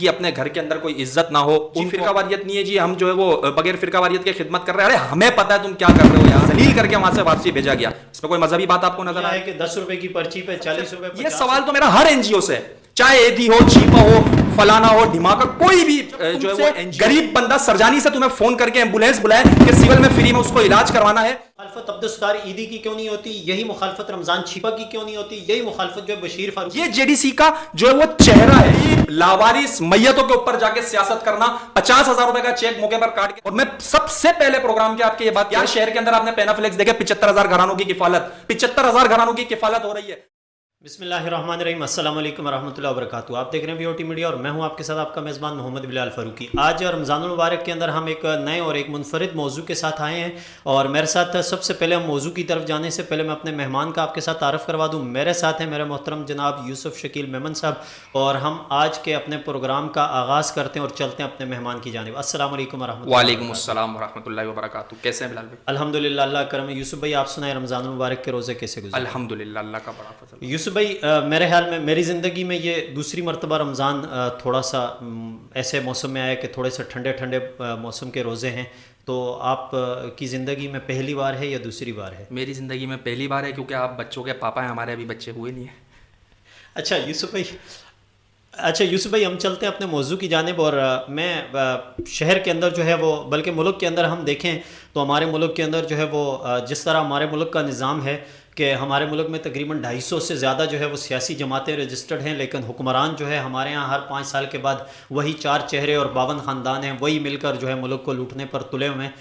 کی اپنے گھر کے اندر کوئی عزت نہ ہو. ان فرقہ واریت نہیں ہے جی, ہم جو ہے وہ بغیر فرقہ واریت کی خدمت کر رہے ہیں. ارے ہمیں پتہ ہے تم کیا کر رہے ہو یار, ذلیل کر کے وہاں سے واپسی بھیجا گیا. اس میں کوئی مذہبی بات آپ کو نظر آئے کہ 10 روپے کی پرچی پہ 40 روپے؟ یہ سوال تو میرا ہر این جی او سے, چاہے ایدھی ہو, چیپا ہو, فلانا ہو, دھماکہ, کوئی بھی جو ہے وہ غریب بندہ سرجانی سے تمہیں فون کر کے ایمبولینس بلائے کہ سیول میں فری میں اس کو علاج کروانا ہے. مخالفت عبدالستار عیدی کی کیوں نہیں ہوتی؟ یہی مخالفت رمضان چھیپا کی کیوں نہیں ہوتی؟ یہی مخالفت جو بشیر فاروق, یہ جے ڈی سی کا جو ہے وہ چہرہ ہے, لاوارث میتوں کے اوپر جا کے سیاست کرنا, 50,000 روپے کا چیک موقع پر کاٹ کے. اور میں سب سے پہلے پروگرام کے آپ کے یہ بات, یار شہر کے اندر آپ نے پینا فلیکس دیکھے, 75,000 گھرانوں کی کفالت, 75,000 گھرانوں کی کفالت ہو رہی ہے. بسم اللہ الرحمن الرحیم. السلام علیکم ورحمۃ اللہ وبرکاتہ. آپ دیکھ رہے ہیں وی او ٹی میڈیا اور میں ہوں آپ کے ساتھ آپ کا میزبان محمد بلال فاروقی. آج رمضان المبارک کے اندر ہم ایک نئے اور ایک منفرد موضوع کے ساتھ آئے ہیں, اور میرے ساتھ سب سے پہلے ہم موضوع کی طرف جانے سے پہلے میں اپنے مہمان کا آپ کے ساتھ تعارف کروا دوں. میرے ساتھ ہیں میرے محترم جناب یوسف شکیل میمن صاحب, اور ہم آج کے اپنے پروگرام کا آغاز کرتے ہیں اور چلتے ہیں اپنے مہمان کی جانب. السلام علیکم ورحمۃ اللہ. وعلیکم السلام ورحمۃ اللہ وبرکاتہ. کیسے ہیں بلال بھائی؟ الحمدللہ, اللہ کرم ہے. یوسف بھائی آپ سنائیں, رمضان المبارک کے روزے کیسے گزرے؟ الحمدللہ, اللہ کا بڑا فضل. یوسف بھائی میرے خیال میں میری زندگی میں یہ دوسری مرتبہ رمضان تھوڑا سا ایسے موسم میں آیا کہ تھوڑے سے ٹھنڈے ٹھنڈے موسم کے روزے ہیں, تو آپ کی زندگی میں پہلی بار ہے یا دوسری بار ہے؟ میری زندگی میں پہلی بار ہے, کیونکہ آپ بچوں کے پاپا ہیں, ہمارے ابھی بچے ہوئے نہیں ہیں. اچھا یوسف بھائی ہم چلتے ہیں اپنے موضوع کی جانب. اور میں شہر کے اندر جو ہے وہ, بلکہ ملک کے اندر ہم دیکھیں تو ہمارے ملک کے اندر جو ہے وہ جس طرح ہمارے ملک کا نظام ہے کہ ہمارے ملک میں تقریباً 250 سے زیادہ جو ہے وہ سیاسی جماعتیں رجسٹرڈ ہیں, لیکن حکمران جو ہے ہمارے ہاں ہر 5 سال کے بعد وہی 4 چہرے اور 52 خاندان ہیں, وہی مل کر جو ہے ملک کو لوٹنے پر تلے ہوئے ہیں.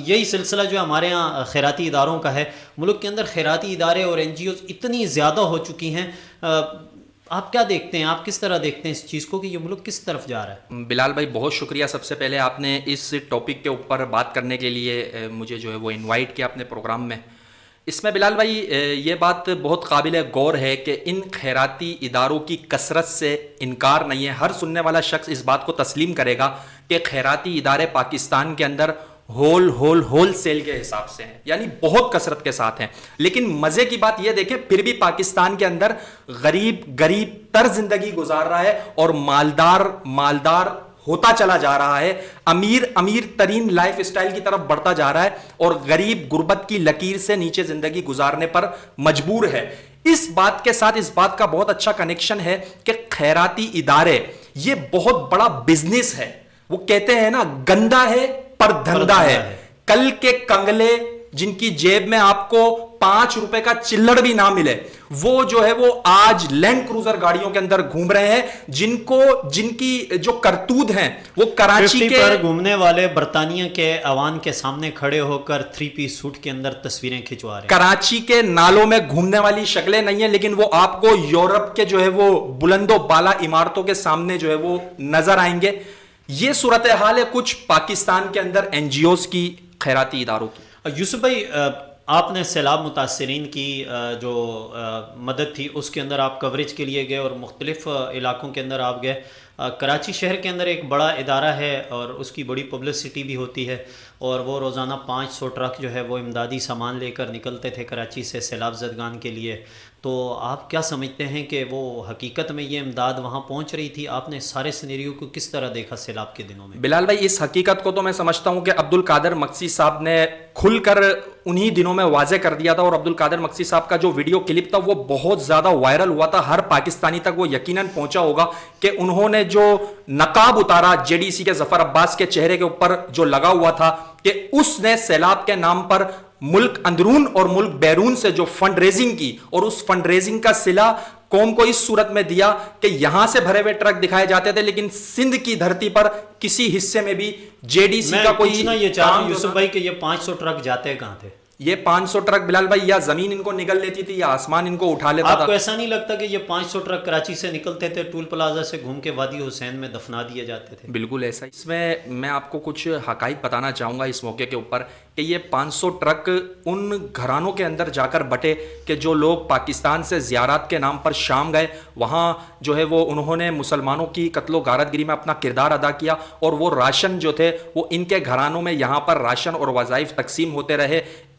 یہی سلسلہ جو ہمارے ہاں خیراتی اداروں کا ہے. ملک کے اندر خیراتی ادارے اور این جی اوز اتنی زیادہ ہو چکی ہیں, آپ کیا دیکھتے ہیں, آپ کس طرح دیکھتے ہیں اس چیز کو کہ یہ ملک کس طرف جا رہا ہے؟ بلال بھائی بہت شکریہ سب سے پہلے, آپ نے اس ٹاپک کے اوپر بات کرنے کے لیے مجھے جو ہے وہ انوائٹ کیا اپنے پروگرام میں. اس میں بلال بھائی یہ بات بہت قابل غور ہے کہ ان خیراتی اداروں کی کثرت سے انکار نہیں ہے. ہر سننے والا شخص اس بات کو تسلیم کرے گا کہ خیراتی ادارے پاکستان کے اندر ہول سیل کے حساب سے ہیں, یعنی بہت کثرت کے ساتھ ہیں. لیکن مزے کی بات یہ دیکھیں, پھر بھی پاکستان کے اندر غریب تر زندگی گزار رہا ہے اور مالدار ہوتا چلا جا رہا ہے, امیر ترین لائف اسٹائل کی طرف بڑھتا جا رہا ہے, اور غریب غربت کی لکیر سے نیچے زندگی گزارنے پر مجبور ہے. اس بات کے ساتھ اس بات کا بہت اچھا کنیکشن ہے کہ خیراتی ادارے یہ بہت بڑا بزنس ہے. وہ کہتے ہیں نا, گندا ہے پر دھندا ہے. کل کے کنگلے جن کی جیب میں آپ کو 5 روپے کا چلڑ بھی نہ ملے, وہ جو ہے وہ آج لینڈ کروزر گاڑیوں کے اندر گھوم رہے ہیں, جن کی جو کرتوت ہیں وہ کراچی کے پر گھومنے والے برطانیہ کے عوام کے سامنے کھڑے ہو کر 3 پیس سوٹ کے اندر تصویریں کھنچوا رہے ہیں. کراچی کے نالوں میں گھومنے والی شکلیں نہیں ہیں, لیکن وہ آپ کو یورپ کے جو ہے وہ بلند و بالا عمارتوں کے سامنے جو ہے وہ نظر آئیں گے. یہ صورتحال ہے کچھ پاکستان کے اندر این جی اوز کی, خیراتی اداروں کی. یوسف بھائی آپ نے سیلاب متاثرین کی جو مدد تھی اس کے اندر آپ کوریج کے لیے گئے اور مختلف علاقوں کے اندر آپ گئے. کراچی شہر کے اندر ایک بڑا ادارہ ہے اور اس کی بڑی پبلسٹی بھی ہوتی ہے, اور وہ روزانہ 500 ٹرک جو ہے وہ امدادی سامان لے کر نکلتے تھے کراچی سے سیلاب زدگان کے لیے. تو آپ کیا سمجھتے ہیں کہ وہ حقیقت میں یہ امداد وہاں پہنچ رہی تھی؟ آپ نے سارے سینیریو کو کس طرح دیکھا سیلاب کے دنوں میں؟ بلال بھائی اس حقیقت کو تو میں سمجھتا ہوں کہ عبدالقادر مقسی صاحب نے کھل کر انہی دنوں میں واضح کر دیا تھا, اور عبدالقادر مقسی صاحب کا جو ویڈیو کلپ تھا وہ بہت زیادہ وائرل ہوا تھا. ہر پاکستانی تک وہ یقیناً پہنچا ہوگا کہ انہوں نے جو نقاب اتارا جے ڈی سی کے ظفر عباس کے چہرے کے اوپر جو لگا ہوا تھا, کہ اس نے سیلاب کے نام پر ملک اندرون اور ملک بیرون سے جو فنڈ ریزنگ کی, اور اس فنڈ ریزنگ کا صلہ قوم کو اس صورت میں دیا کہ یہاں سے بھرے ہوئے ٹرک دکھائے جاتے تھے, لیکن سندھ کی دھرتی پر کسی حصے میں بھی جے ڈی سی کا کوئی یہ چاہتا ہوں یوسف بھائی کہ یہ 500 ٹرک جاتے کہاں تھے؟ یہ 500 ٹرک بلال بھائی یا زمین ان کو نگل لیتی تھی یا آسمان ان کو اٹھا لیتا تھا. آپ کو ایسا نہیں لگتا کہ یہ 500 ٹرک کراچی سے نکلتے تھے, ٹول پلازا سے گھوم کے وادی حسین میں دفنا دیے جاتے تھے؟ بالکل ایسا. اس میں آپ کو کچھ حقائق بتانا چاہوں گا اس موقع کے اوپر کہ یہ 500 ٹرک ان گھرانوں کے اندر جا کر بٹے کہ جو لوگ پاکستان سے زیارات کے نام پر شام گئے, وہاں جو ہے وہ انہوں نے مسلمانوں کی قتل و غارت گری میں اپنا کردار ادا کیا, اور وہ راشن جو تھے وہ ان کے گھرانوں میں یہاں پر راشن اور وظائف تقسیم ہوتے رہے.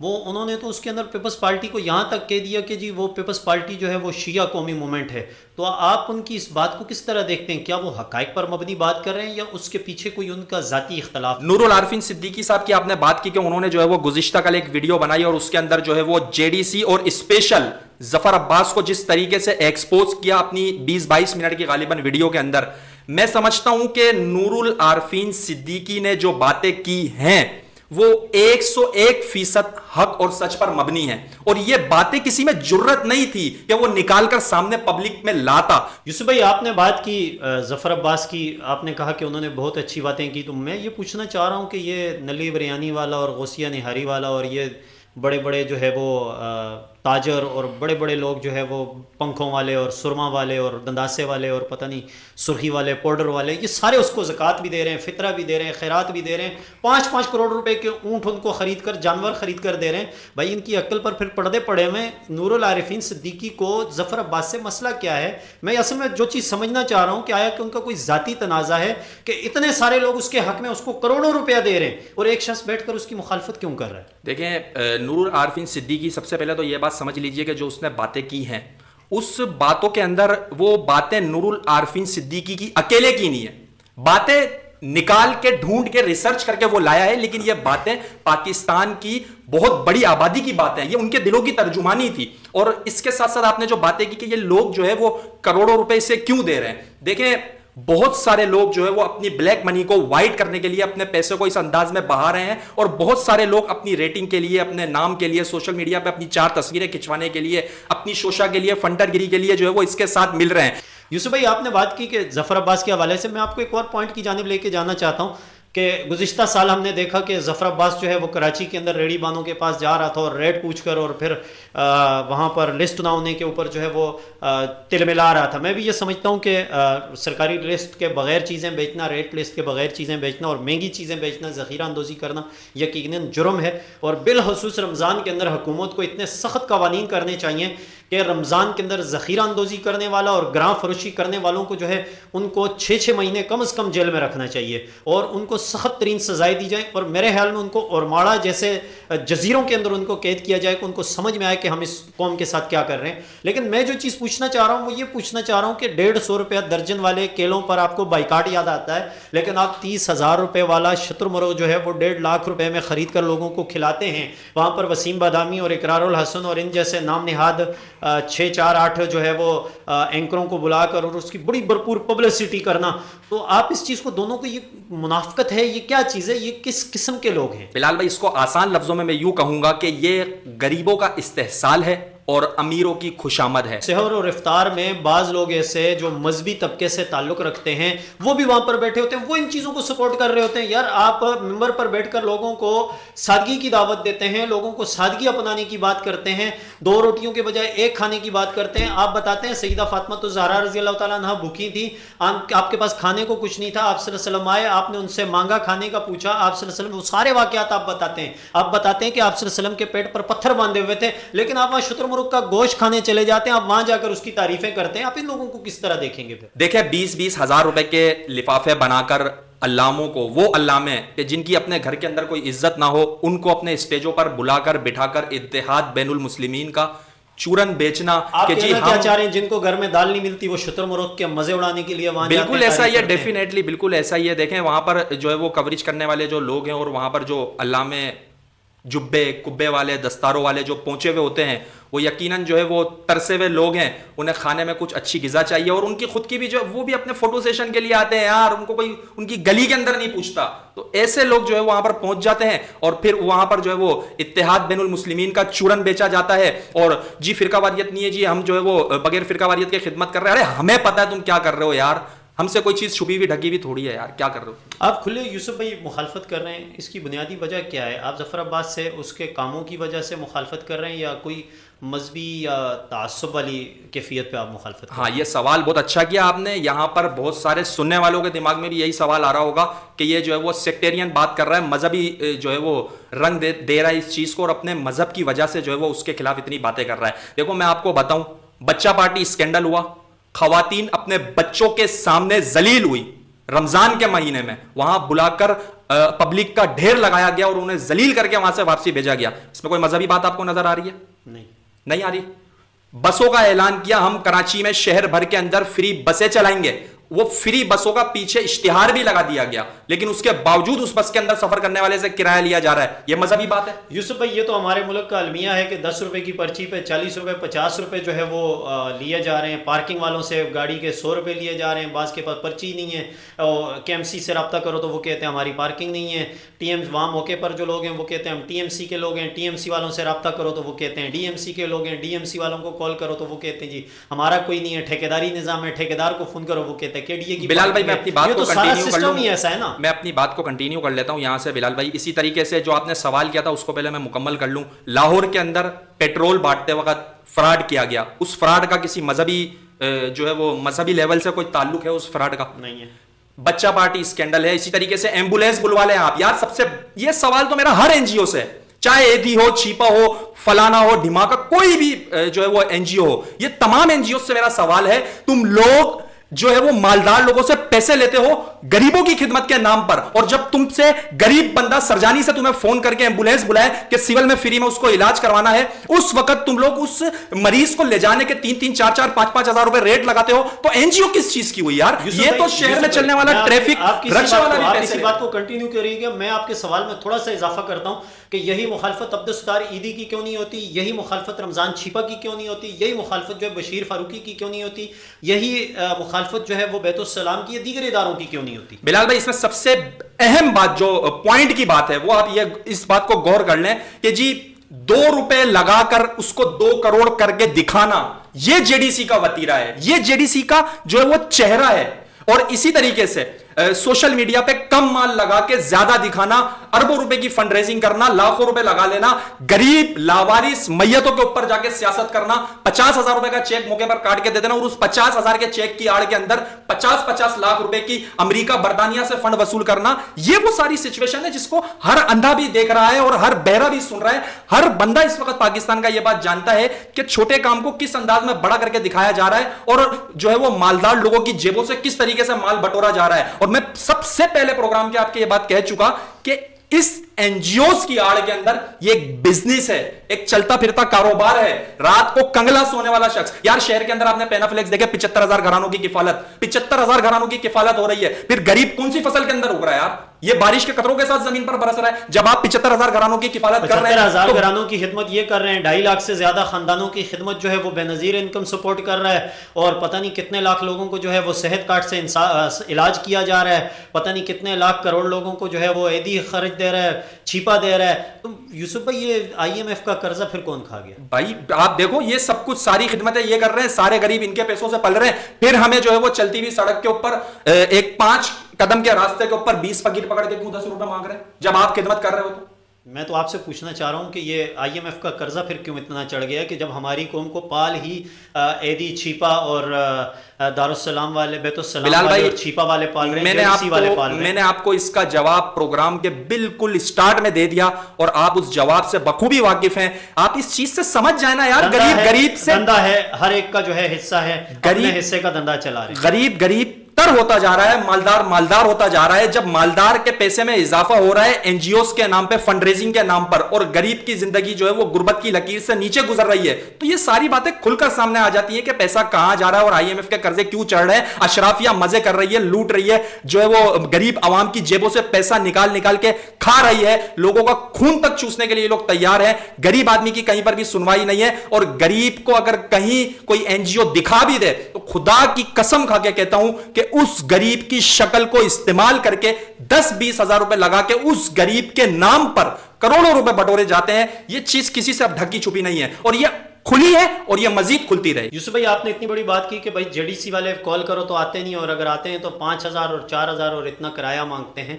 وہ انہوں نے تو اس کے اندر پیپلز پارٹی کو یہاں تک کہہ دیا کہ جی وہ پیپلز پارٹی جو ہے وہ شیعہ قومی موومنٹ ہے. تو آپ ان کی اس بات کو کس طرح دیکھتے ہیں؟ کیا وہ حقائق پر مبنی بات کر رہے ہیں یا اس کے پیچھے کوئی ان کا ذاتی اختلاف؟ نور العارفین صدیقی صاحب کی آپ نے بات کی کہ انہوں نے جو ہے وہ گزشتہ کل ایک ویڈیو بنائی اور اس کے اندر جو ہے وہ جے ڈی سی اور اسپیشل ظفر عباس کو جس طریقے سے ایکسپوز کیا اپنی 20-22 منٹ کی غالباً ویڈیو کے اندر، میں سمجھتا ہوں کہ نور العارفین صدیقی نے جو باتیں کی ہیں وہ 101% حق اور سچ پر مبنی ہیں، اور یہ باتیں کسی میں جرت نہیں تھی کہ وہ نکال کر سامنے پبلک میں لاتا. یوسف بھائی آپ نے بات کی ظفر عباس کی، آپ نے کہا کہ انہوں نے بہت اچھی باتیں کی، تو میں یہ پوچھنا چاہ رہا ہوں کہ یہ نلی بریانی والا اور غوثیہ نہاری والا اور یہ بڑے بڑے جو ہے وہ تاجر اور بڑے بڑے لوگ جو ہے وہ پنکھوں والے اور سرما والے اور دنداسے والے اور پتہ نہیں سرخی والے پاؤڈر والے، یہ سارے اس کو زکوٰۃ بھی دے رہے ہیں، فطرہ بھی دے رہے ہیں، خیرات بھی دے رہے ہیں، 5-5 کروڑ روپے کے اونٹ ان کو خرید کر، جانور خرید کر دے رہے ہیں. بھائی ان کی عقل پر پھر پردے پڑے ہوئے. نور العارفین صدیقی کو ظفر عباس سے مسئلہ کیا ہے؟ میں اصل میں جو چیز سمجھنا چاہ رہا ہوں کہ آیا کہ ان کا کوئی ذاتی تنازع ہے کہ اتنے سارے لوگ اس کے حق میں اس کو کروڑوں روپیہ دے رہے ہیں اور ایک شخص بیٹھ کر اس کی مخالفت کیوں کر رہا ہے؟ دیکھیں نور العارفین صدیقی، سب سے پہلے تو یہ بات سمجھ لیجئے کہ جو اس نے باتیں کی ہیں اس باتوں کے اندر وہ باتیں نور العارفین صدیقی کی اکیلے کی نہیں ہیں، باتیں نکال کے ڈھونڈ کے ریسرچ کر کے وہ لایا ہے، لیکن یہ باتیں پاکستان کی بہت بڑی آبادی کی باتیں ہیں، یہ ان کے دلوں کی ترجمانی تھی. اور اس کے ساتھ ساتھ آپ نے جو باتیں کی کہ یہ لوگ جو ہے وہ کروڑوں روپے سے کیوں دے رہے ہیں، دیکھیں بہت سارے لوگ جو ہے وہ اپنی بلیک منی کو وائٹ کرنے کے لیے اپنے پیسے کو اس انداز میں بہا رہے ہیں، اور بہت سارے لوگ اپنی ریٹنگ کے لیے، اپنے نام کے لیے، سوشل میڈیا پہ اپنی 4 تصویریں کھنچوانے کے لیے، اپنی شوشا کے لیے، فنڈر گیری کے لیے جو ہے وہ اس کے ساتھ مل رہے ہیں. یوسف بھائی آپ نے بات کی کہ ظفر عباس کے حوالے سے، میں آپ کو ایک اور پوائنٹ کی جانب لے کے جانا چاہتا ہوں کہ گزشتہ سال ہم نے دیکھا کہ ظفر عباس جو ہے وہ کراچی کے اندر ریڑھی بانوں کے پاس جا رہا تھا اور ریٹ پوچھ کر اور پھر وہاں پر لسٹ نہ ہونے کے اوپر جو ہے وہ تل ملا رہا تھا. میں بھی یہ سمجھتا ہوں کہ سرکاری لسٹ کے بغیر چیزیں بیچنا، ریٹ لسٹ کے بغیر چیزیں بیچنا اور مہنگی چیزیں بیچنا، ذخیرہ اندوزی کرنا یقیناً جرم ہے، اور بالخصوص رمضان کے اندر حکومت کو اتنے سخت قوانین کرنے چاہیے کہ رمضان کے اندر ذخیرہ اندوزی کرنے والا اور گراں فروشی کرنے والوں کو جو ہے ان کو 6 مہینے کم از کم جیل میں رکھنا چاہیے اور ان کو سخت ترین سزائیں دی جائیں، اور میرے خیال میں ان کو اورماڑا جیسے جزیروں کے اندر ان کو قید کیا جائے کہ ان کو سمجھ میں آئے کہ ہم اس قوم کے ساتھ کیا کر رہے ہیں. لیکن میں جو چیز پوچھنا چاہ رہا ہوں وہ یہ پوچھنا چاہ رہا ہوں کہ 150 روپیہ درجن والے کیلوں پر آپ کو بائیکاٹ یاد آتا ہے، لیکن آپ 30,000 روپے والا شتر مرغ جو ہے وہ 1.5 لاکھ روپے میں خرید کر لوگوں کو کھلاتے ہیں. وہاں پر وسیم بادامی اور اقرار الحسن اور ان جیسے نام نہاد 6-4-8 جو ہے وہ اینکروں کو بلا کر اور اس کی بڑی بھرپور پبلسٹی کرنا. تو آپ اس چیز کو، دونوں کو یہ منافقت ہے، یہ کیا چیز ہے، یہ کس قسم کے لوگ ہیں؟ بلال بھائی اس کو آسان لفظوں میں یوں کہوں گا کہ یہ غریبوں کا استحصال ہے اور امیروں کی خوشامد ہے. سحر اور افطار میں بعض لوگ ایسے جو مذہبی طبقے سے تعلق رکھتے ہیں وہ بھی وہاں پر بیٹھے ہوتے ہیں، وہ ان چیزوں کو سپورٹ کر رہے ہوتے ہیں. یار آپ ممبر پر بیٹھ کر لوگوں کو سادگی کی دعوت دیتے ہیں، لوگوں کو سادگی اپنانے کی بات کرتے ہیں، 2 روٹیوں کے بجائے 1 کھانے کی بات کرتے ہیں. آپ بتاتے ہیں سیدہ فاطمہ الزہرا رضی اللہ تعالیٰ عنہا بھوکی تھی، آپ کے پاس کھانے کو کچھ نہیں تھا، آپ صلی اللہ علیہ وسلم آئے، آپ نے ان سے مانگا کھانے کا، پوچھا، آپ صلی اللہ علیہ وسلم، وہ سارے واقعات آپ بتاتے ہیں. آپ بتاتے ہیں کہ آپ صلی اللہ علیہ وسلم کے پیٹ پر پتھر باندھے ہوئے تھے، لیکن آپ وہاں شتر مرغ کا گوشت کھانے چلے جاتے ہیں، آپ وہاں جا کر اس کی تعریفیں کرتے ہیں. آپ ان لوگوں کو کس طرح دیکھیں گے؟ پھر دیکھیں 20-20 ہزار روپے کے لفافے بنا کر علاموں کو، وہ علامے کہ جن کی اپنے گھر کے اندر کوئی عزت نہ ہو، ان کو اپنے اسٹیجوں پر بلا کر بٹھا کر اتحاد بین المسلمین کا چورن بیچنا کہ جی کیا چاہ رہے ہیں جن کو گھر میں دال نہیں ملتی وہ شتر مرغ کے مزے اڑانے کے لیے وہاں بالکل ایسا ہی ہے، ڈیفینیٹلی بالکل ایسا ہی ہے. دیکھیں وہاں پر جو ہے وہ کوریج کرنے والے جو لوگ ہیں اور وہاں پر جو علامے جبے کبے والے دستاروں والے جو پہنچے ہوئے ہوتے ہیں وہ یقیناً جو ہے وہ ترسے ہوئے لوگ ہیں، انہیں کھانے میں کچھ اچھی غذا چاہیے اور ان کی خود کی بھی جو وہ بھی اپنے فوٹو سیشن کے لیے آتے ہیں یار، ان کو کوئی ان کی گلی کے اندر نہیں پوچھتا. تو ایسے لوگ جو ہے وہاں پر پہنچ جاتے ہیں اور پھر وہاں پر جو ہے وہ اتحاد بین المسلمین کا چورن بیچا جاتا ہے اور جی فرقہ واریت نہیں ہے، جی ہم جو ہے وہ بغیر فرقہ واریت کے خدمت کر رہے ہیں. ارے ہمیں پتہ ہے تم کیا کر رہے ہو یار، ہم سے کوئی چیز چھپی ہوئی ڈھکی ہوئی تھوڑی ہے یار، کیا کر رہے ہو آپ کھلے یوسف بھائی مخالفت کر رہے ہیں؟ اس کی بنیادی وجہ کیا ہے؟ آپ ظفر عباس سے اس کے کاموں کی وجہ سے مخالفت کر رہے ہیں یا کوئی مذہبی یا تعصب والی کیفیت پہ آپ مخالفت کر رہے ہیں؟ ہاں یہ سوال بہت اچھا کیا آپ نے. یہاں پر بہت سارے سننے والوں کے دماغ میں بھی یہی سوال آ رہا ہوگا کہ یہ جو ہے وہ سیکٹیرین بات کر رہا ہے، مذہبی جو ہے وہ رنگ دے رہا ہے اس چیز کو اور اپنے مذہب کی وجہ سے جو ہے وہ اس کے خلاف اتنی باتیں کر رہا ہے. دیکھو میں آپ کو بتاؤں، بچہ پارٹی اسکینڈل ہوا، خواتین اپنے بچوں کے سامنے ذلیل ہوئی، رمضان کے مہینے میں وہاں بلا کر پبلک کا ڈھیر لگایا گیا اور انہیں ذلیل کر کے وہاں سے واپسی بھیجا گیا. اس میں کوئی مذہبی بات آپ کو نظر آ رہی ہے؟ نہیں آ رہی. بسوں کا اعلان کیا ہم کراچی میں شہر بھر کے اندر فری بسیں چلائیں گے. وہ فری بسوں کا پیچھے اشتہار بھی لگا دیا گیا, لیکن اس کے باوجود اس بس کے اندر سفر کرنے والے سے کرایہ لیا جا رہا ہے. یہ مذہبی بات ہے؟ یوسف بھائی یہ تو ہمارے ملک کا المیہ ہے کہ 10 روپے کی پرچی پہ 40 روپے 50 روپے جو ہے وہ لیے جا رہے ہیں. پارکنگ والوں سے گاڑی کے 100 روپے لیے جا رہے ہیں. بعض کے پاس پرچی نہیں ہے, کے ایم سی سے رابطہ کرو تو وہ کہتے ہیں ہماری پارکنگ نہیں ہے. ٹی ایم وہاں موقع پر جو لوگ ہیں وہ کہتے ہیں ہم ٹی ایم سی کے لوگ ہیں. ٹی ایم سی والوں سے رابطہ کرو تو وہ کہتے ہیں ڈی ایم سی کے لوگ ہیں. ڈی ایم سی والوں کو کال کرو تو وہ کہتے ہیں جی ہمارا کوئی نہیں ہے, ٹھیکیداری نظام ہے, ٹھیکیدار کو فون کرو وہ کہتے ہیں کہ ڈی اے کی. بلال بھائی میں اپنی بات کو کنٹینیو کر لوں, ایسا ہے نا, میں اپنی بات کو کنٹینیو کر لیتا ہوں یہاں سے بلال بھائی. اسی طریقے سے جو آپ نے سوال کیا تھا اس کو پہلے میں مکمل کر لوں. لاہور کے اندر پیٹرول بانٹتے وقت فراڈ کیا گیا. اس فراڈ کا کسی مذہبی جو ہے وہ مذہبی لیول سے کوئی تعلق ہے اس فراڈ کا؟ نہیں ہے. بچہ پارٹی اسکینڈل ہے. اسی طریقے سے ایمبولینس بلوا لیں آپ. یار سب سے یہ سوال تو میرا ہر این جی او سے, چاہے ایدھی ہو, چھیپا ہو, فلانا ہو, دھماکہ, کوئی بھی جو ہے وہ این جی او ہو, یہ تمام این جی او سے میرا سوال ہے, تم لوگ جو ہے وہ مالدار لوگوں سے پیسے لیتے ہو غریبوں کی خدمت کے نام پر, اور جب تم سے غریب بندہ سرجانی سے تمہیں فون کر کے ایمبولینس بلائے کہ سول میں فری میں اس کو علاج کروانا ہے, اس وقت تم لوگ اس مریض کو لے جانے کے 3-3, 4-4, 5-5 ہزار روپے ریٹ لگاتے ہو. تو این جی او کس چیز کی ہوئی یار؟ یہ تو شہر میں چلنے والا ٹریفک رکشہ والا بھی پیسے. اسی بات کو کنٹینیو کریے گا. میں آپ کے سوال میں تھوڑا سا اضافہ کرتا ہوں کہ یہی مخالفت عبدالستار عیدی کی کیوں نہیں ہوتی, یہی مخالفت رمضان چھیپا کی کیوں نہیں ہوتی, یہی مخالفت جو ہے بشیر فاروقی کی کیوں نہیں ہوتی, یہی مخالفت جو ہے وہ بیت السلام کی یا دیگر اداروں کی کیوں نہیں ہوتی؟ بلال بھائی اس میں سب سے اہم بات جو پوائنٹ کی بات ہے وہ آپ یہ اس بات کو غور کر لیں کہ جی 2 روپے لگا کر اس کو 2 کروڑ کر کے دکھانا, یہ جے ڈی سی کا وتیرہ ہے, یہ جے ڈی سی کا جو ہے وہ چہرہ ہے. اور اسی طریقے سے سوشل میڈیا پہ کم مال لگا کے زیادہ دکھانا, اربوں روپے کی فنڈ ریزنگ کرنا, لاکھوں روپے لگا لینا, غریب لاوارث میتوں کے اوپر جا کے سیاست کرنا, 50,000 روپے کا چیک موقع پر کاٹ کے دے دینا, اور اس 50,000 کے چیک کی آڑ کے اندر 50-50 لاکھ روپے کی امریکہ برطانیہ سے فنڈ وصول کرنا. یہ وہ ساری سچویشن ہے جس کو ہر اندھا بھی دیکھ رہا ہے اور ہر بہرا بھی سن رہا ہے. ہر بندہ اس وقت پاکستان کا یہ بات جانتا ہے کہ چھوٹے کام کو کس انداز میں بڑا کر کے دکھایا جا رہا ہے, اور جو ہے وہ مالدار لوگوں کی جیبوں سے کس طریقے سے مال بٹورا جا رہا ہے. اور میں سب سے پہلے پروگرام کے آپ کے یہ بات کہہ چکا کہ اس این جی اوز کی آڑ کے اندر یہ ایک بزنس ہے, ایک چلتا پھرتا کاروبار ہے. رات کو کنگلا سونے والا شخص, یار شہر کے اندر آپ نے پینافلیکس دیکھے 75,000 گھرانوں کی کفالت, 75,000 گھرانوں کی کفالت ہو رہی ہے. پھر غریب کون سی فصل کے اندر اگ رہا ہے یار؟ یہ بارش کے قطروں کے ساتھ زمین پر برس رہا ہے. جب آپ 75,000 گھرانوں کی کفالت کر رہے ہیں, 75,000 گھرانوں کی خدمت یہ کر رہے ہیں, 2.5 لاکھ سے زیادہ خاندانوں کی خدمت جو ہے وہ بے نظیر انکم سپورٹ کر رہا ہے, اور پتہ نہیں کتنے لاکھ لوگوں کو جو ہے وہ صحت کارڈ سے علاج کیا جا رہا ہے, پتہ نہیں کتنے لاکھ کروڑ لوگوں کو جو ہے وہ عیدی خرچ دے رہا ہے, چھیپا دے رہا ہے. تو یوسف بھائی یہ آئی ایم ایف کا قرضہ پھر کون کھا گیا؟ بھائی آپ دیکھو یہ سب کچھ ساری خدمتیں یہ کر رہے ہیں, سارے غریب ان کے پیسوں سے پل رہے ہیں. پھر ہمیں جو ہے وہ چلتی ہوئی سڑک کے اوپر ایک 5 قدم کے راستے کے اوپر 20 فقیر پکڑ کے کیوں 10 روپے مانگ رہے ہیں جب آپ خدمت کر رہے ہو؟ تو میں تو آپ سے پوچھنا چاہ رہا ہوں کہ یہ آئی ایم ایف کا قرضہ پھر کیوں اتنا چڑھ گیا کہ جب ہماری قوم کو پال ہی ایدی چھیپا اور دارالسلام والے, بیت السلام والے اور چھیپا والے پال رہے ہیں, میں نے آپ کو اس کا جواب پروگرام کے بالکل سٹارٹ میں دے دیا, اور آپ اس جواب سے بخوبی واقف ہیں. آپ اس چیز سے سمجھ جائیں نا یار, غریب سے دندہ ہے, ہر ایک کا جو ہے حصہ ہے, اپنے حصے کا دندہ چلا رہے ہیں. غریب تر ہوتا جا رہا ہے, مالدار ہوتا جا رہا ہے. جب مالدار کے پیسے میں اضافہ ہو رہا ہے این جی اوز کے نام پہ, فنڈ ریزنگ کے نام پر, اور غریب کی زندگی جو ہے وہ غربت کی لکیر سے نیچے گزر رہی ہے, تو یہ ساری باتیں کھل کر سامنے آ جاتی ہیں کہ پیسہ کہاں جا رہا ہے اور آئی ایم ایف کے قرضے کیوں چڑھ رہے ہیں. اشرافیہ مزے کر رہی ہے, لوٹ رہی ہے, جو ہے وہ غریب عوام کی جیبوں سے پیسہ نکال کے کھا رہی ہے, لوگوں کا خون تک چوسنے کے لیے لوگ تیار ہیں. غریب آدمی کی کہیں پر بھی سنوائی نہیں ہے, اور غریب کو اگر کہیں کوئی این جی او دکھا بھی دے تو خدا کی قسم کھا کے کہتا ہوں کہ اس غریب کی شکل کو استعمال کر کے 10-20 ہزار روپے لگا کے اس غریب کے نام پر کروڑوں روپے بٹورے جاتے ہیں. یہ چیز کسی سے اب ڈھکی چھپی نہیں ہے, اور یہ کھلی ہے اور یہ مزید کھلتی رہے. یوسف بھائی آپ نے اتنی بڑی بات کی کہ بھائی جے ڈی سی والے کال کرو تو آتے نہیں, اور اگر آتے ہیں تو 5,000 اور 4,000 اور اتنا کرایہ مانگتے ہیں,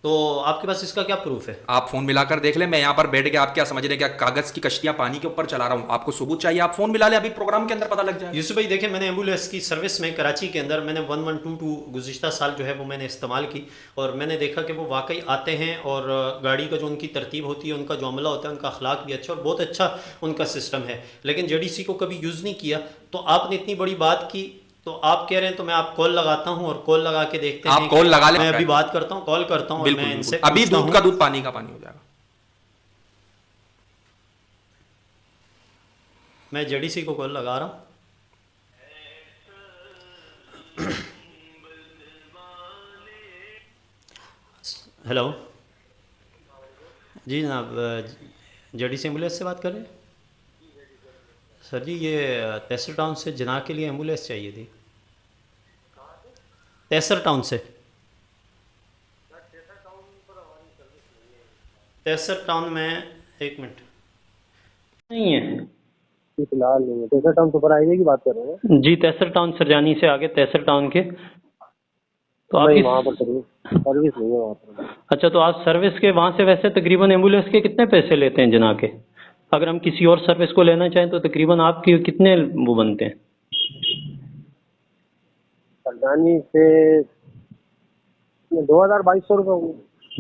تو آپ کے پاس اس کا کیا پروف ہے؟ آپ فون ملا کر دیکھ لیں. میں یہاں پر بیٹھ کے آپ کیا سمجھ رہے ہیں, کیا کاغذ کی کشتیاں پانی کے اوپر چلا رہا ہوں؟ آپ کو ثبوت چاہیے, آپ فون ملا لیں, ابھی پروگرام کے اندر پتہ لگ جائے. یوسف بھائی دیکھیں, میں نے ایمبولینس کی سروس میں کراچی کے اندر میں نے 1122 گزشتہ سال جو ہے وہ میں نے استعمال کی, اور میں نے دیکھا کہ وہ واقعی آتے ہیں, اور گاڑی کا جو ان کی ترتیب ہوتی ہے, ان کا جو عملہ ہوتا ہے, ان کا اخلاق بھی اچھا اور بہت اچھا ان کا سسٹم ہے. لیکن جے ڈی سی کو کبھی یوز نہیں کیا. تو آپ نے اتنی بڑی بات کی, تو آپ کہہ رہے ہیں تو میں آپ کال لگاتا ہوں اور کال لگا کے دیکھتے ہیں. آپ کال لگا لیں, میں ابھی بات کرتا ہوں, کال کرتا ہوں, اور میں ان سے ابھی پوچھتا دودھ ہوں. کا دودھ پانی کا پانی ہو جائے گا. میں جے ڈی سی کو کال لگا رہا ہوں. ہیلو جی جناب, جے ڈی سی ایمبولینس سے بات کر رہے ہیں سر جی. یہ تیسر ٹاؤن سے جناح کے لیے ایمبولینس چاہیے تھی. تیسر ٹاؤن سے. تیسر ٹاؤن میں ایک منٹ نہیں ہے فی الحال نہیں ہے. تیسر ٹاؤن سپر ہائی وے کی بات کر رہے ہیں جی. تیسر ٹاؤن سرجانی سے آگے تیسر ٹاؤن کے تو آپ نہیں, کی وہاں پر سروس نہیں ہے وہاں پر. اچھا, تو آپ سروس کے وہاں سے ویسے تقریباً ایمبولینس کے کتنے پیسے لیتے ہیں جناح کے؟ اگر ہم کسی اور سروس کو لینا چاہیں تو تقریباً آپ کے کتنے وہ بنتے ہیں؟ سرجانی سے 2200 روپے ہوں گے.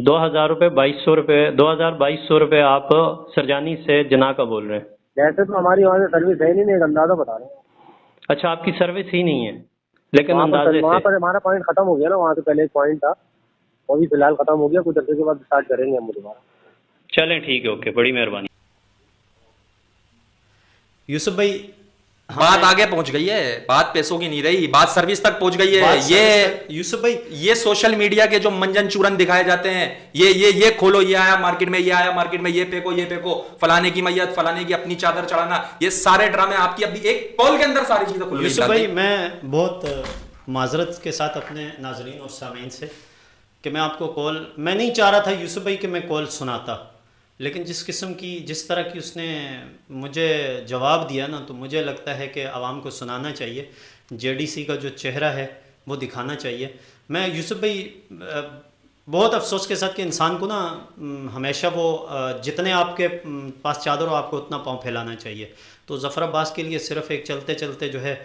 2000 روپے 2200 روپے 2200 روپے آپ سرجانی سے جناح کا بول رہے ہیں. ویسے تو ہماری وہاں سے سروس ہے نہیں, ایک اندازہ بتا رہے ہیں. اچھا, آپ کی سروس ہی نہیں ہے لیکن وہاں اندازے پر ہمارا پوائنٹ ختم ہو گیا نا. وہاں سے پہلے ایک پوائنٹ تھا, وہ بھی فی الحال ختم ہو گیا. کچھ عرصے کے بعد اسٹارٹ کریں گے ہم دوبارہ. چلیں ٹھیک ہے, اوکے, بڑی مہربانی. یوسف بھائی, بات آگے پہنچ گئی ہے, بات پیسوں کی نہیں رہی, بات سروس تک پہنچ گئی ہے. یہ یوسف بھائی, یہ سوشل میڈیا کے جو منجن چورن دکھائے جاتے ہیں, یہ کھولو, یہ آیا مارکیٹ میں, یہ آیا مارکیٹ میں, یہ پھینکو, فلانے کی میت, فلانے کی اپنی چادر چڑھانا, یہ سارے ڈرامے آپ کی ابھی ایک کال کے اندر ساری چیزیں کھل گئی. یوسف بھائی, میں بہت معذرت کے ساتھ اپنے ناظرین اور سامعین سے کہ میں آپ کو کال, میں نہیں چاہ رہا تھا یوسف بھائی کہ میں کال سناتا, لیکن جس طرح کی اس نے مجھے جواب دیا نا, تو مجھے لگتا ہے کہ عوام کو سنانا چاہیے. جے ڈی سی کا جو چہرہ ہے وہ دکھانا چاہیے. میں یوسف بھائی بہت افسوس کے ساتھ کہ انسان کو نا ہمیشہ وہ جتنے آپ کے پاس چادر ہو آپ کو اتنا پاؤں پھیلانا چاہیے. تو ظفر عباس کے لیے صرف ایک چلتے چلتے جو ہے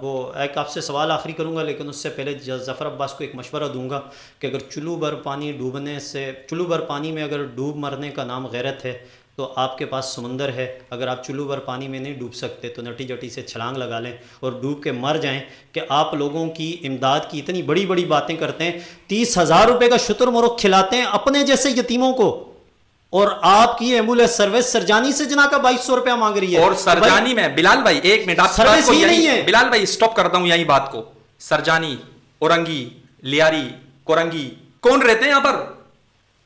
وہ ایک آپ سے سوال آخری کروں گا, لیکن اس سے پہلے ظفر عباس کو ایک مشورہ دوں گا کہ اگر چلو بھر پانی میں اگر ڈوب مرنے کا نام غیرت ہے تو آپ کے پاس سمندر ہے. اگر آپ چلو بھر پانی میں نہیں ڈوب سکتے تو نٹی جٹی سے چھلانگ لگا لیں اور ڈوب کے مر جائیں. کہ آپ لوگوں کی امداد کی اتنی بڑی بڑی باتیں کرتے ہیں, 30,000 روپے کا شتر مرغ کھلاتے ہیں اپنے جیسے یتیموں کو, اور آپ کی ایمبولینس سروس سرجانی سے جناح کا 2200 روپیہ مانگ رہی ہے. اور سرجانی میں بلال بھائی ایک منٹ, آپ سروس ہی نہیں ہے. بلال بھائی اسٹاپ کرتا ہوں یہی بات کو. سرجانی, اورنگی, لیاری, کورنگی کون رہتے ہیں یہاں پر؟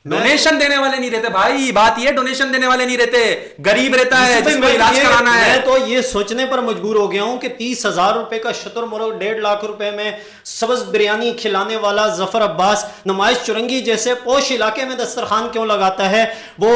ڈونیشن دینے والے نہیں رہتے بھائی, بات یہ ڈونیشن دینے والے نہیں رہتے, غریب رہتا ہے جس کو علاج کرانا ہے. میں تو یہ سوچنے پر مجبور ہو گیا ہوں کہ 30,000 روپے کا شتر مرغ 1.5 لاکھ روپے میں سبز بریانی کھلانے والا ظفر عباس نمائش چرنگی جیسے پوش علاقے میں دسترخوان کیوں لگاتا ہے؟ وہ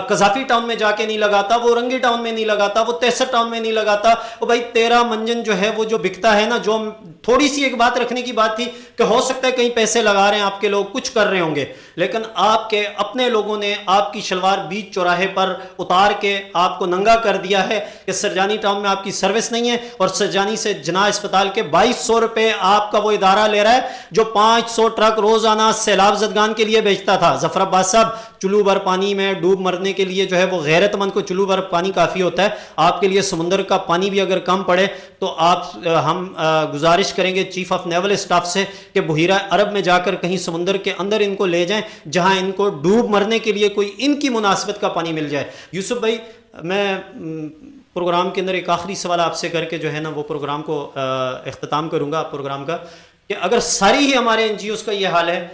قذافی ٹاؤن میں جا کے نہیں لگاتا, وہ رنگی ٹاؤن میں نہیں لگاتا, وہ تیسر ٹاؤن میں نہیں لگاتا. وہ بھائی 13 منجن جو ہے وہ جو بکتا ہے نا, جو تھوڑی سی ایک بات رکھنے کی بات تھی کہ ہو سکتا ہے کہیں پیسے لگا رہے ہیں آپ کے لوگ, کچھ کر رہے ہوں گے, لیکن آپ کے اپنے لوگوں نے آپ کی شلوار بیچ چوراہے پر اتار کے آپ کو ننگا کر دیا ہے کہ سرجانی ٹاؤن میں آپ کی سروس نہیں ہے, اور سرجانی سے جناح اسپتال کے 2200 روپے آپ کا وہ ادارہ لے رہا ہے جو 500 ٹرک روزانہ سیلاب زدگان کے لیے بیچتا تھا. ظفر عباس صاحب, چلو بھر پانی میں ڈوب مرنے کے لیے جو ہے وہ غیرت مند کو چلو بھر پانی کافی ہوتا ہے. آپ کے لیے سمندر کا پانی بھی اگر کم پڑے تو ہم گزارش کریں گے چیف آف نیول اسٹاف سے کہ بحیرہ عرب میں جا کر کہیں سمندر کے اندر ان کو لے جائیں جہاں ان کو ڈوب مرنے کے لیے کوئی ان کی مناسبت کا پانی مل جائے. یوسف بھائی, میں پروگرام کے اندر ایک آخری سوال آپ سے کر کے جو ہے نا وہ پروگرام کو اختتام کروں گا پروگرام کا, کہ اگر ساری ہی ہمارے این جی اوز کا یہ حال ہے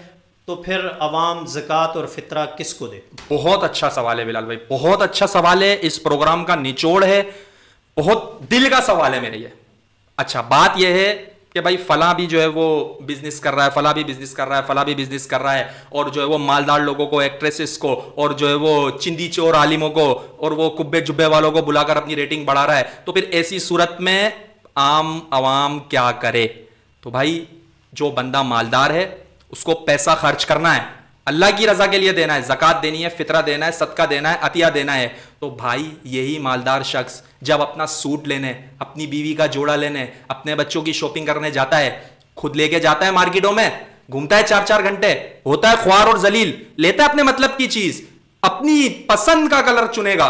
تو پھر عوام زکوٰۃ اور فطرہ کس کو دے؟ بہت اچھا سوال ہے بلال بھائی, بہت اچھا سوال ہے. اس پروگرام کا نچوڑ ہے, بہت دل کا سوال ہے میرے یہ. اچھا, بات یہ ہے کہ بھائی فلاں بھی جو ہے وہ بزنس کر رہا ہے, فلاں بھی بزنس کر رہا ہے, فلاں بھی بزنس کر رہا ہے, اور جو ہے وہ مالدار لوگوں کو, ایکٹریسز کو, اور جو ہے وہ چندی چور عالموں کو, اور وہ کبے جبے والوں کو بلا کر اپنی ریٹنگ بڑھا رہا ہے. تو پھر ایسی صورت میں عام عوام کیا کرے؟ تو بھائی جو بندہ مالدار ہے اس کو پیسہ خرچ کرنا ہے, اللہ کی رضا کے لیے دینا ہے, زکوٰۃ دینی ہے, فطرہ دینا ہے, صدقہ دینا ہے, عطیہ دینا ہے. تو بھائی یہی مالدار شخص جب اپنا سوٹ لینے, اپنی بیوی کا جوڑا لینے, اپنے بچوں کی شاپنگ کرنے جاتا ہے, خود لے کے جاتا ہے مارکیٹوں میں, گھومتا ہے 4-4 گھنٹے, ہوتا ہے خوار اور ذلیل, لیتا ہے اپنے مطلب کی چیز, اپنی پسند کا کلر چنے گا,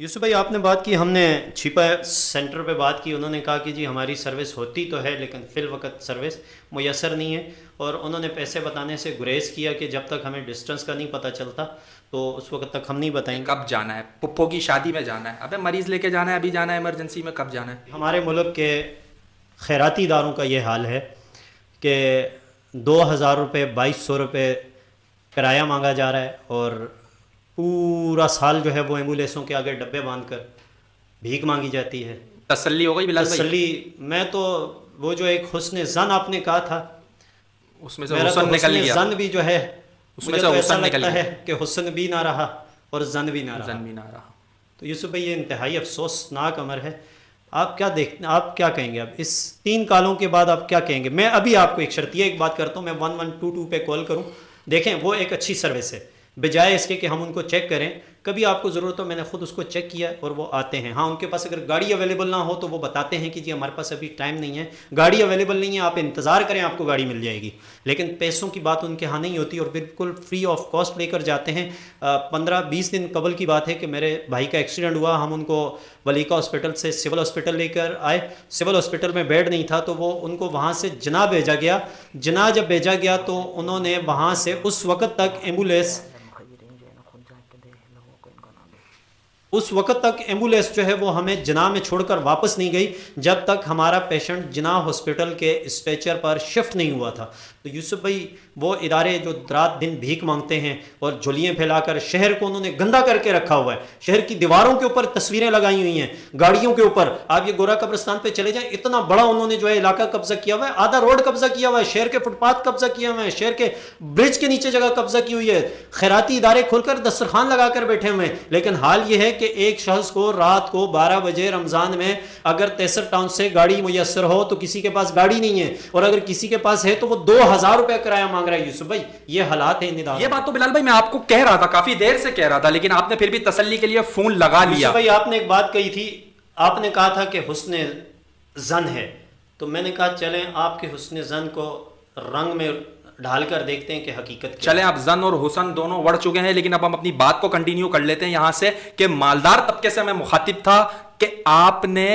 یوسف بھائی آپ نے بات کی، ہم نے چھپا سینٹر پہ بات کی، انہوں نے کہا کہ جی ہماری سروس ہوتی تو ہے لیکن فی الوقت سروس میسر نہیں ہے، اور انہوں نے پیسے بتانے سے گریز کیا کہ جب تک ہمیں ڈسٹنس کا نہیں پتہ چلتا تو اس وقت تک ہم نہیں بتائیں گے کب جانا ہے، پپو کی شادی میں جانا ہے، ابے مریض لے کے جانا ہے، ابھی جانا ہے ایمرجنسی میں، کب جانا ہے؟ ہمارے ملک کے خیراتی اداروں کا یہ حال ہے کہ 2000 روپے 2200 روپے کرایہ مانگا جا رہا ہے، اور پورا سال جو ہے وہ ایمبولینسوں کے آگے ڈبے باندھ کر بھیک مانگی جاتی ہے۔ تسلی ہو گئی بلال بھائی؟ تسلی، میں تو وہ جو ایک حسن زن آپ نے کہا تھا، اس میں سے میرا تو حسن نکل حسن گیا، زن بھی جو ہے اس میں مجھے سے تو ایسا حسن نکل لگتا گیا، ہے کہ حسن بھی نہ رہا اور زن بھی نہ رہا۔ زن بھی نہ رہا۔ تو یوسف بھائی یہ انتہائی افسوسناک امر ہے۔ آپ کیا کہیں گے اب اس 3 کالوں کے بعد آپ کیا کہیں گے؟ میں ابھی آپ کو ایک شرطیہ ایک بات کرتا ہوں، میں 1122 پہ کال کروں، دیکھیں وہ ایک اچھی سروس ہے، بجائے اس کے کہ ہم ان کو چیک کریں، کبھی آپ کو ضرورت ہو، میں نے خود اس کو چیک کیا اور وہ آتے ہیں۔ ہاں ان کے پاس اگر گاڑی اویلیبل نہ ہو تو وہ بتاتے ہیں کہ جی ہمارے پاس ابھی ٹائم نہیں ہے، گاڑی اویلیبل نہیں ہے، آپ انتظار کریں آپ کو گاڑی مل جائے گی، لیکن پیسوں کی بات ان کے ہاں نہیں ہوتی اور بالکل فری آف کاسٹ لے کر جاتے ہیں۔ 15-20 دن قبل کی بات ہے کہ میرے بھائی کا ایکسیڈنٹ ہوا، ہم ان کو ولیکا ہاسپٹل سے سول ہاسپٹل لے کر آئے، سول ہاسپٹل میں بیڈ نہیں تھا تو وہ ان کو وہاں سے جناح بھیجا گیا، جناح جب بھیجا گیا تو انہوں نے وہاں سے اس وقت تک ایمبولینس جو ہے وہ ہمیں جناح میں چھوڑ کر واپس نہیں گئی جب تک ہمارا پیشنٹ جناح ہاسپٹل کے اسٹریچر پر شفٹ نہیں ہوا تھا۔ تو یوسف بھائی وہ ادارے جو رات دن بھیک مانگتے ہیں اور جھولیاں پھیلا کر شہر کو انہوں نے گندا کر کے رکھا ہوا ہے، شہر کی دیواروں کے اوپر تصویریں لگائی ہوئی ہیں، گاڑیوں کے اوپر، آپ یہ گورا قبرستان پہ چلے جائیں، اتنا بڑا انہوں نے جو ہے علاقہ قبضہ کیا ہوا ہے، آدھا روڈ قبضہ کیا ہوا ہے، شہر کے فٹ پاتھ قبضہ کیا ہوئے ہیں، شہر کے برج کے نیچے جگہ قبضہ کی ہوئی ہے، خیراتی ادارے کھول کر دسترخوان لگا کر بیٹھے ہوئے ہیں۔ لیکن حال یہ ہے کہ ایک شخص کو رات کو 12 بجے رمضان میں اگر تیسر ٹاؤن سے گاڑی میسر ہو تو کسی کے پاس گاڑی نہیں ہے، اور اگر کسی کے پاس ہے تو وہ 2000 روپے کرایہ مانگ رہا ہے۔ یوسف بھائی یہ حالات ہیں ندارت۔ یہ بات تو بلال بھائی میں آپ کو کہہ رہا تھا، کافی دیر سے کہہ رہا تھا، لیکن آپ نے پھر بھی تسلی کے لیے فون لگا لیا۔ یوسف بھائی آپ نے ایک بات کہی تھی، آپ نے کہا تھا کہ حسن زن ہے، تو میں نے کہا چلیں آپ کے حسن زن کو رنگ میں ڈھال کر دیکھتے ہیں کہ حقیقت کیا۔ چلیں اب زن اور حسن دونوں وڑ چکے ہیں، لیکن اب ہم اپنی بات کو کنٹینیو کر لیتے ہیں یہاں سے کہ مالدار طبقے سے میں مخاطب تھا کہ آپ نے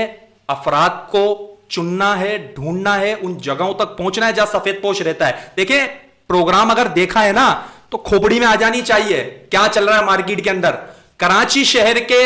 افراد کو چننا ہے، ڈھونڈنا ہے، ان جگہوں تک پہنچنا ہے جہاں سفید پوش رہتا ہے۔ دیکھیں پروگرام اگر دیکھا ہے نا تو کھوپڑی میں آ جانی چاہیے کیا چل رہا ہے مارکیٹ کے اندر۔ کراچی شہر کے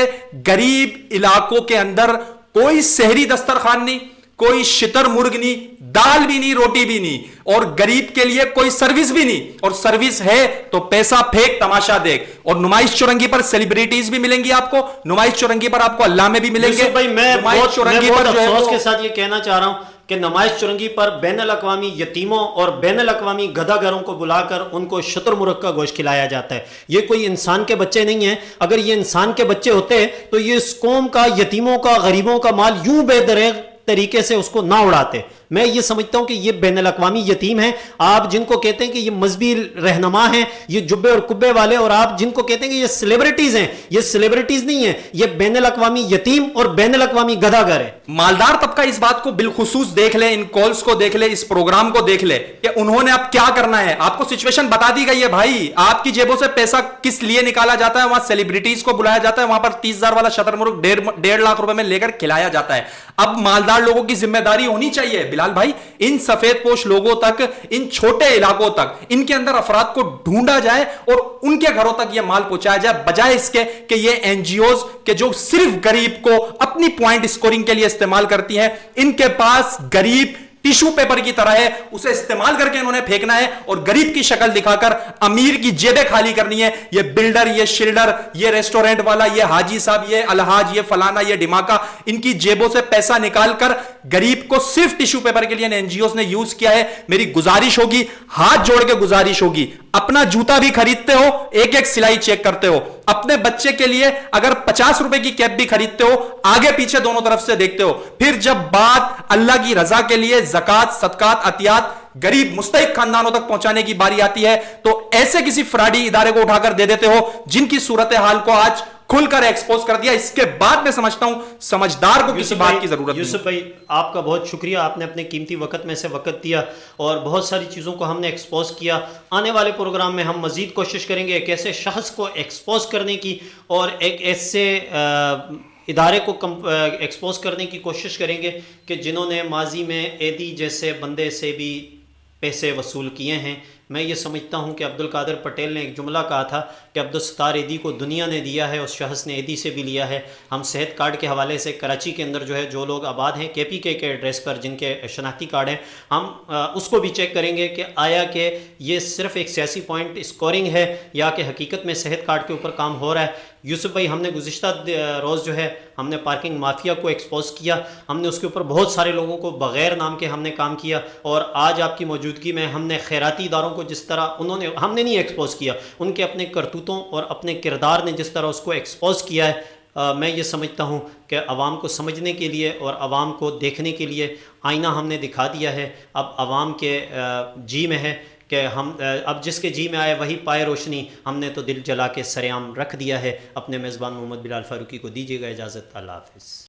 غریب علاقوں کے اندر کوئی شہری دسترخوان نہیں، کوئی شتر مرغ نہیں، دال بھی نہیں، روٹی بھی نہیں، اور غریب کے لیے کوئی سروس بھی نہیں، اور سروس ہے تو پیسہ پھینک تماشا دیکھ۔ اور نمائش چورنگی پر سیلیبریٹیز بھی ملیں گی آپ کو، نمائش چورنگی پر آپ کو علامے بھی ملیں گے۔ یوسف بھائی میں نمائش چورنگی پر جو ہے افسوس کے ساتھ یہ کہنا چاہ رہا ہوں کہ نمائش چورنگی پر بین الاقوامی یتیموں اور بین الاقوامی گدھا گھروں کو بلا کر ان کو شتر مرغ کا گوشت کھلایا جاتا ہے۔ یہ کوئی انسان کے بچے نہیں ہیں، اگر یہ انسان کے بچے ہوتے تو یہ اس قوم کا، یتیموں کا، غریبوں کا مال یوں بے دریغ طریقے سے اس کو نہ اڑاتے۔ میں یہ سمجھتا ہوں کہ یہ بین الاقوامی یتیم ہیں، آپ جن کو کہتے ہیں کہ یہ مذہبی رہنما ہیں، یہ جبے اور کبے والے، اور آپ جن کو کہتے ہیں کہ یہ سیلیبریٹیز ہیں، یہ سیلیبریٹیز نہیں ہیں، یہ بین الاقوامی یتیم اور بین الاقوامی گدھا گھر ہے۔ مالدار طبقہ اس بات کو بالخصوص دیکھ لے، ان کالز کو دیکھ لے، اس پروگرام کو دیکھ لے کہ انہوں نے اب کیا کرنا ہے۔ آپ کو سچویشن بتا دی گئی ہے بھائی، آپ کی جیبوں سے پیسہ کس لیے نکالا جاتا ہے، وہاں سیلیبریٹیز کو بلایا جاتا ہے، وہاں پر 30,000 والا شتر مرغ 1.5 لاکھ روپے میں لے کر کھلایا جاتا ہے۔ اب مالدار لوگوں کی ذمہ داری ہونی چاہیے بلال بھائی، ان سفید پوش لوگوں تک، ان چھوٹے علاقوں تک، ان کے اندر افراد کو ڈھونڈا جائے اور ان کے گھروں تک یہ مال پہنچایا جائے، بجائے اس کے کہ یہ این جی اوز کہ جو صرف غریب کو اپنی پوائنٹ سکورنگ کے لیے استعمال کرتی ہیں، ان کے پاس غریب ٹیشو پیپر کی طرح ہے، اسے استعمال کر کے انہوں نے پھینکنا ہے اور غریب کی شکل دکھا کر امیر کی جیبیں خالی کرنی ہے۔ یہ بلڈر، یہ شلڈر، یہ ریسٹورنٹ والا، یہ حاجی صاحب، یہ الحاج، یہ فلانا، یہ ڈھماکہ، ان کی جیبوں سے پیسہ نکال کر غریب کو صرف ٹیشو پیپر کے لیے این جی اوز نے یوز کیا ہے۔ میری گزارش ہوگی، ہاتھ جوڑ کے گزارش ہوگی، اپنا جوتا بھی خریدتے ہو ایک ایک سلائی چیک کرتے ہو، اپنے بچے کے لیے اگر 50 روپے کی کیپ بھی خریدتے ہو آگے پیچھے دونوں طرف سے دیکھتے ہو، پھر جب بات اللہ کی رضا کے لیے زکوٰۃ، صدقات، عطیات غریب مستحق خاندانوں تک پہنچانے کی باری آتی ہے تو ایسے کسی فراڈی ادارے کو اٹھا کر دے دیتے ہو جن کی صورتحال کو آج کھل کر ایکسپوز کر دیا. اس کے بعد میں سمجھتا ہوں سمجھدار کو کسی بات کی ضرورت نہیں. یوسف بھائی آپ کا بہت شکریہ, آپ نے اپنے قیمتی وقت میں سے وقت دیا اور بہت ساری چیزوں کو ہم نے ایکسپوز کیا. آنے والے پروگرام میں ہم مزید کوشش کریں گے ایک ایسے شخص کو ایکسپوز کرنے کی اور ایک ایسے ادارے کو ایکسپوز کرنے کی کوشش کریں گے کہ جنہوں نے ماضی میں ایدی جیسے بندے سے بھی پیسے وصول کیے ہیں. میں یہ سمجھتا ہوں کہ عبد القادر پٹیل نے ایک جملہ کہا تھا کہ عبدالستار ایدی کو دنیا نے دیا ہے, اس شخص نے ایدی سے بھی لیا ہے. ہم صحت کارڈ کے حوالے سے کراچی کے اندر جو ہے جو لوگ آباد ہیں KPK کے ایڈریس پر جن کے شناختی کارڈ ہیں, ہم اس کو بھی چیک کریں گے کہ آیا کہ یہ صرف ایک سیاسی پوائنٹ اسکورنگ ہے یا کہ حقیقت میں صحت کارڈ کے اوپر کام ہو رہا ہے. یوسف بھائی ہم نے گزشتہ روز جو ہے ہم نے پارکنگ مافیا کو ایکسپوز کیا, ہم نے اس کے اوپر بہت سارے لوگوں کو بغیر نام کے ہم نے کام کیا, اور آج آپ کی موجودگی میں ہم نے خیراتی اداروں کو جس طرح ہم نے نہیں ایکسپوز کیا, ان کے اپنے کرتوتوں اور اپنے کردار نے جس طرح اس کو ایکسپوز کیا ہے, میں یہ سمجھتا ہوں کہ عوام کو سمجھنے کے لیے اور عوام کو دیکھنے کے لیے آئینہ ہم نے دکھا دیا ہے. اب عوام کے جی میں ہے کہ ہم اب جس کے جی میں آئے وہی پائے روشنی, ہم نے تو دل جلا کے سر عام رکھ دیا ہے. اپنے میزبان محمد بلال فاروقی کو دیجیے گا اجازت. اللہ حافظ.